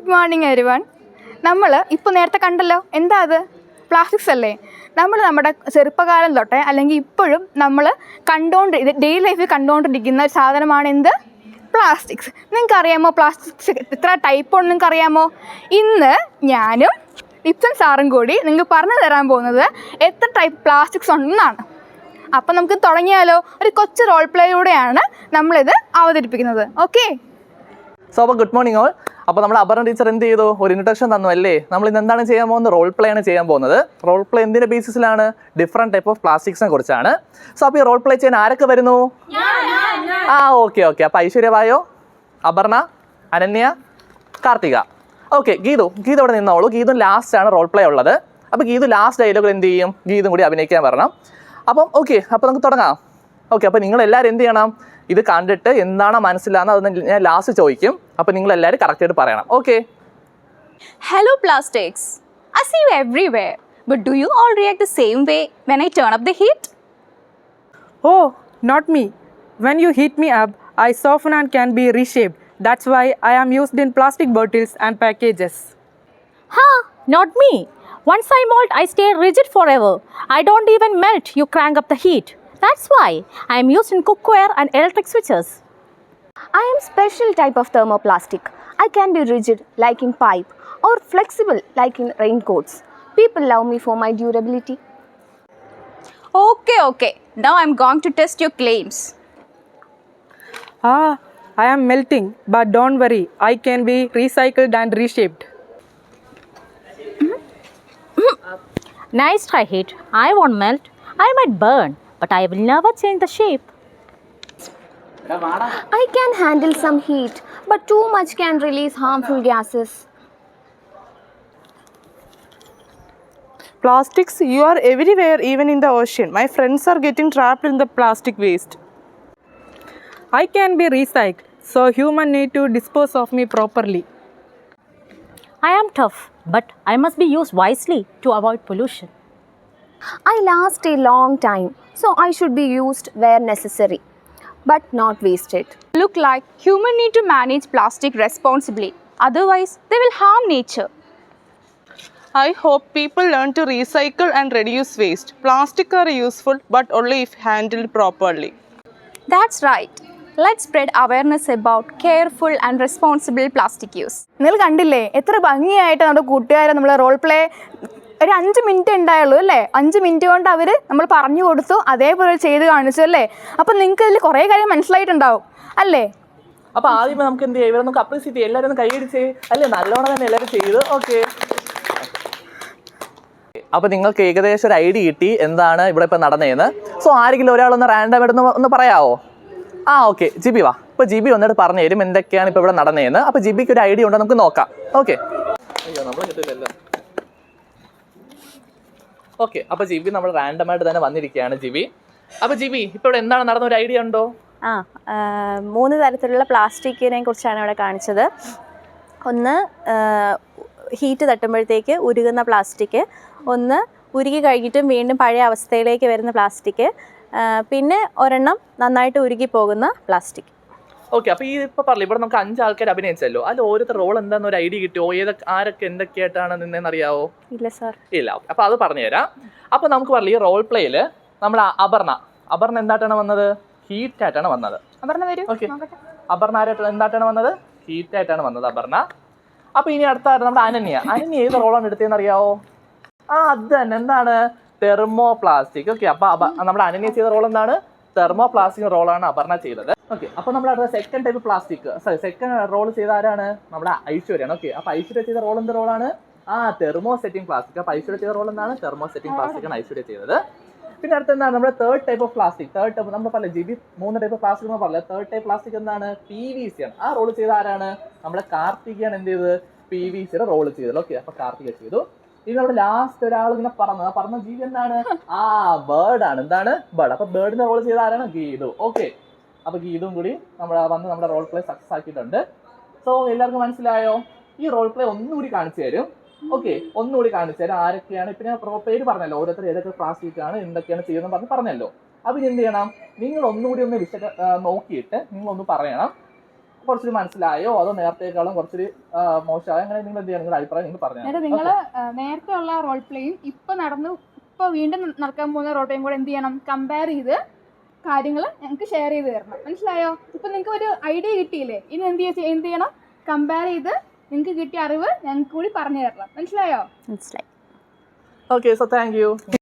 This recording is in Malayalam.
Good morning everyone. നമ്മൾ ഇപ്പോൾ നേരത്തെ കണ്ടല്ലോ, എന്താ അത്? പ്ലാസ്റ്റിക്സ് അല്ലേ? നമ്മുടെ ചെറുപ്പകാലം തൊട്ടേ അല്ലെങ്കിൽ ഇപ്പോഴും നമ്മൾ ഡെയിലി ലൈഫിൽ കണ്ടുകൊണ്ടിരിക്കുന്ന ഒരു സാധനമാണ് എന്ത്? പ്ലാസ്റ്റിക്സ്. നിങ്ങൾക്കറിയാമോ പ്ലാസ്റ്റിക്സ് എത്ര ടൈപ്പ് ഉണ്ടെന്ന് നിങ്ങൾക്കറിയാമോ? ഇന്ന് ഞാനും ലിപ്സൺ സാറും കൂടി നിങ്ങൾക്ക് പറഞ്ഞു തരാൻ പോകുന്നത് എത്ര ടൈപ്പ് പ്ലാസ്റ്റിക്സ് ഉണ്ടെന്നാണ്. അപ്പം നമുക്ക് തുടങ്ങിയാലോ? ഒരു കൊച്ചു റോൾ പ്ലേയിലൂടെയാണ് നമ്മളിത് അവതരിപ്പിക്കുന്നത്. ഓക്കെ, സോ അപ്പോൾ ഗുഡ് മോർണിംഗ് ഓൾ. അപ്പോൾ നമ്മൾ അപർണ ടീച്ചർ എന്ത് ചെയ്തു? ഒരു ഇൻട്രൊഡക്ഷൻ തന്നു അല്ലേ? നമ്മൾ ഇന്ന് എന്താണ് ചെയ്യാൻ പോകുന്നത്? റോൾ പ്ലേ ആണ് ചെയ്യാൻ പോകുന്നത്. റോൾ പ്ലേ എന്തിൻ്റെ ബേസിസിലാണ്? ഡിഫറെൻറ്റ് ടൈപ്പ് ഓഫ് പ്ലാസ്റ്റിക്സിനെ കുറിച്ചാണ്. സോ അപ്പോൾ ഈ റോൾ പ്ലേ ചെയ്യാൻ ആരൊക്കെ വരുന്നു? ഓക്കെ. അപ്പോൾ ഐശ്വര്യ വായോ, അപർണ, അനന്യ, കാർത്തിക. ഓക്കെ, ഗീതു അവിടെ നിന്നോളൂ. ഗീതു ലാസ്റ്റാണ് റോൾ പ്ലേ ഉള്ളത്. അപ്പോൾ ഗീതു ലാസ്റ്റ് ഡയലോഗ് എന്ത് ചെയ്യും? ഗീതും കൂടി അഭിനയിക്കാൻ വരണം. അപ്പം ഓക്കെ, അപ്പോൾ നമുക്ക് തുടങ്ങാം. ഓക്കെ, അപ്പോൾ നിങ്ങളെല്ലാവരും എന്ത് ചെയ്യണം? ഇത് കണ്ടിട്ട് എന്താണ് മനസ്സിലാകുന്നത് അതൊന്ന് ഞാൻ ലാസ്റ്റ് ചോദിക്കും. അപ്പോൾ നിങ്ങളെല്ലാവരും കറക്റ്റായിട്ട് പറയണം. Okay. Hello plastics. I see you everywhere. But do you all react the same way when I turn up the heat? Oh, not me. When you heat me up, I soften and can be reshaped. That's why I am used in plastic bottles and packages. Not me. Once I mold, I stay rigid forever. I don't even melt, you crank up the heat. That's why I am used in cookware and electric switches. I am special type of thermoplastic. I can be rigid like in pipe or flexible like in raincoats. People love me for my durability. Okay. Now I'm going to test your claims. I am melting, but don't worry. I can be recycled and reshaped. Nice try, heat. I won't melt. I might burn, but I will never change the shape. I can handle some heat, but too much can release harmful gases. Plastics, you are everywhere, even in the ocean. My friends are getting trapped in the plastic waste. I can be recycled, so humans need to dispose of me properly. I am tough, but I must be used wisely to avoid pollution. I last a long time, so I should be used where necessary, but not wasted. Look like humans need to manage plastic responsibly. Otherwise, they will harm nature. I hope people learn to recycle and reduce waste. Plastic are useful, but only if handled properly. That's right. Let's spread awareness about careful and responsible plastic use. നിങ്ങൾ കണ്ടില്ലേ എത്ര ഭംഗിയായിട്ട് നമ്മുടെ കൂട്ടുകാരെ നമ്മൾ റോൾ പ്ലേ ഒരു 5 മിനിറ്റ് ഉണ്ടായുള്ളൂ അല്ലേ? 5 മിനിറ്റ് കൊണ്ട് അവർ നമ്മൾ പറഞ്ഞു കൊടുത്തു, അതേപോലെ ചെയ്ത് കാണിച്ചു അല്ലേ? അപ്പം നിങ്ങൾക്ക് ഇതിൽ കുറേ കാര്യം മനസ്സിലായിട്ടുണ്ടാവും അല്ലേ? അപ്പോൾ ആദ്യമേ നമുക്ക് എന്ത് ചെയ്യാം? ഇവരെ നമുക്ക് അപ്രീസിയേറ്റ് ചെയ്യാം. എല്ലാവരും ഒന്ന് കൈയടിച്ച് അല്ലേ? നല്ലോണം തന്നെ എല്ലാവരും ചെയ്തു. ഓക്കെ, അപ്പോൾ നിങ്ങൾക്ക് ഏകദേശം ഒരു ഐഡിയ കിട്ടി എന്താണ് ഇവിടെ ഇപ്പോൾ നടന്നതെന്ന്. സോ ആരെങ്കിലും ഒരാളൊന്ന് റാൻഡം ആയിട്ട് ഒന്ന് പറയാമോ? ഓക്കെ, ജിബി വാ. ഇപ്പോൾ ജിബി വന്നിട്ട് പറഞ്ഞു തരും എന്തൊക്കെയാണ് ഇപ്പോൾ ഇവിടെ നടന്നതെന്ന്. അപ്പോൾ ജിബിക്ക് ഒരു ഐഡിയ ഉണ്ടോ നമുക്ക് നോക്കാം. ഓക്കെ. ഓക്കെ, അപ്പോൾ ജിബി നമ്മൾ റാൻഡമായിട്ട് തന്നെ വന്നിരിക്കുകയാണ് ജിബി. അപ്പോൾ ജിബി ഇപ്പോൾ ഇവിടെ എന്താണ് നടന്ന ഒരു ഐഡിയ ഉണ്ടോ? 3 തരത്തിലുള്ള പ്ലാസ്റ്റിക്കിനെ കുറിച്ചാണ് ഇവിടെ കാണിച്ചത്. ഒന്ന് ഹീറ്റ് തട്ടുമ്പോഴത്തേക്ക് ഉരുകുന്ന പ്ലാസ്റ്റിക്, ഒന്ന് ഉരുകി കഴിഞ്ഞിട്ടും വീണ്ടും പഴയ അവസ്ഥയിലേക്ക് വരുന്ന പ്ലാസ്റ്റിക്, പിന്നെ ഒരെണ്ണം നന്നായിട്ട് ഉരുകി പോകുന്ന പ്ലാസ്റ്റിക്. ഓക്കെ, അപ്പോൾ ഈ ഇപ്പോൾ പറഞ്ഞു ഇവിടെ നമുക്ക് 5 ആൾക്കാർ അഭിനയിച്ചല്ലോ. അതിൽ ഓരോരുത്തർ റോൾ എന്താണെന്ന് ഒരു ഐഡിയ കിട്ടിയോ? ആരൊക്കെ എന്തൊക്കെയായിട്ടാണ് നിന്നതെന്ന് അറിയാവോ? ഇല്ല സാർ. ഇല്ല. അപ്പോൾ അത് പറഞ്ഞുതരാം. അപ്പോൾ നമുക്ക് പറഞ്ഞു ഈ റോൾ പ്ലേയിൽ നമ്മൾ അപർണ എന്തായിട്ടാണ് വന്നത്? ഹീറ്റായിട്ടാണ് വന്നത്. അപർണ വരൂ. ഓക്കെ, അപർണ എന്തായിട്ടാണ് വന്നത്? ഹീറ്റായിട്ടാണ് വന്നത് അപർണ. അപ്പോൾ ഇനി അടുത്ത നമ്മുടെ അനന്യ ഏത് റോളാണ് എടുത്തതെന്ന് അറിയാവോ? അത് തന്നെ, എന്താണ്? Thermo plastic. ഓക്കെ, അപ്പോൾ നമ്മുടെ അനന്യ ചെയ്ത റോൾ എന്താണ്? തെർമോ പ്ലാസ്റ്റിക് റോളാണ് അപർണ ചെയ്തത്. ഓക്കെ, അപ്പോൾ നമ്മുടെ അടുത്ത second type plastic second role ചെയ്ത ആരാണ്? നമ്മുടെ ഐശ്വര്യാണ്. ഓക്കെ, അപ്പോൾ ഐശ്വര്യ ചെയ്ത റോൾ എന്ത് റോളാണ്? Thermosetting plastic. അപ്പോൾ ഐശ്വര്യ ചെയ്ത റോൾ എന്താണ്? തെർമോ സെറ്റിംഗ് പ്ലാസ്റ്റിക് ആണ് ഐശ്വര്യ ചെയ്തത്. പിന്നെ അടുത്ത എന്താണ്? നമ്മുടെ തേർഡ് ടൈപ്പ് ഓഫ് പ്ലാസ്റ്റിക്. നമ്മൾ പറഞ്ഞ ജിബി 3 ടൈപ്പ് പ്ലാസ്റ്റിക് എന്ന് പറഞ്ഞത്. തേർഡ് ടൈപ്പ് പ്ലാസ്റ്റിക് എന്താണ്? PVC ആണ്. ആ റോൾ ചെയ്ത ആരാണ്? നമ്മുടെ കാർത്തികയാണ് എന്ത് ചെയ്തത്? PVCയുടെ റോൾ ചെയ്തത്. ഓക്കെ, അപ്പോൾ കാർത്തിക ചെയ്തു. ഇനി നമ്മുടെ ലാസ്റ്റ് ഒരാൾ ഇങ്ങനെ പറഞ്ഞ ജീവി എന്താണ്? ബേർഡ് ആണ്. എന്താണ്? ബേർഡ്. അപ്പോൾ ബേർഡിന്റെ റോൾ ചെയ്ത ആരാണ്? ഗീതു. ഓക്കെ, അപ്പോൾ ഗീതും കൂടി നമ്മുടെ റോൾ പ്ലേ സക്സസ് ആക്കിയിട്ടുണ്ട്. സോ എല്ലാവർക്കും മനസ്സിലായോ? ഈ റോൾ പ്ലേ ഒന്നുകൂടി കാണിച്ചു തരും. ഓക്കെ, ഒന്നുകൂടി കാണിച്ചു തരാം ആരൊക്കെയാണ്. ഇപ്പം ഞാൻ പേര് പറഞ്ഞല്ലോ, ഓരോരുത്തർ ഏതൊക്കെ പ്ലാസ്റ്റിക് ആണ് എന്തൊക്കെയാണ് ചെയ്യുന്നത് പറഞ്ഞല്ലോ. അപ്പോൾ ഇനി എന്ത് ചെയ്യണം? നിങ്ങൾ ഒന്നുകൂടി ഒന്ന് നോക്കിയിട്ട് നിങ്ങളൊന്ന് പറയണം കുറച്ചുകൂടി മനസ്സിലായോ അതോ നേരത്തേക്കാളും കുറച്ചുകൂടി മോശമായോ അങ്ങനെ നിങ്ങൾ എന്ത് ചെയ്യണം നിങ്ങളുടെ അഭിപ്രായം നിങ്ങൾ പറഞ്ഞു എന്നിട്ട് നിങ്ങൾ നേരത്തെ ഉള്ള റോൾ പ്ലേയും ഇപ്പൊ വീണ്ടും നടക്കാൻ പോകുന്ന റോൾ പ്ലേയും കൂടെ എന്ത് ചെയ്യണം, കമ്പയർ ചെയ്ത് കാര്യങ്ങൾ ഞങ്ങൾക്ക് ഷെയർ ചെയ്ത് തരണം. മനസ്സിലായോ? ഇപ്പൊ നിങ്ങൾക്ക് ഒരു ഐഡിയ കിട്ടിയില്ലേ, ഇനി എന്ത് ചെയ്യണം, കമ്പയർ ചെയ്ത് നിങ്ങൾക്ക് കിട്ടിയ അറിവ് ഞങ്ങൾക്ക് കൂടി പറഞ്ഞു തരണം. മനസ്സിലായോ? മനസ്സിലായി. Okay, so thank you.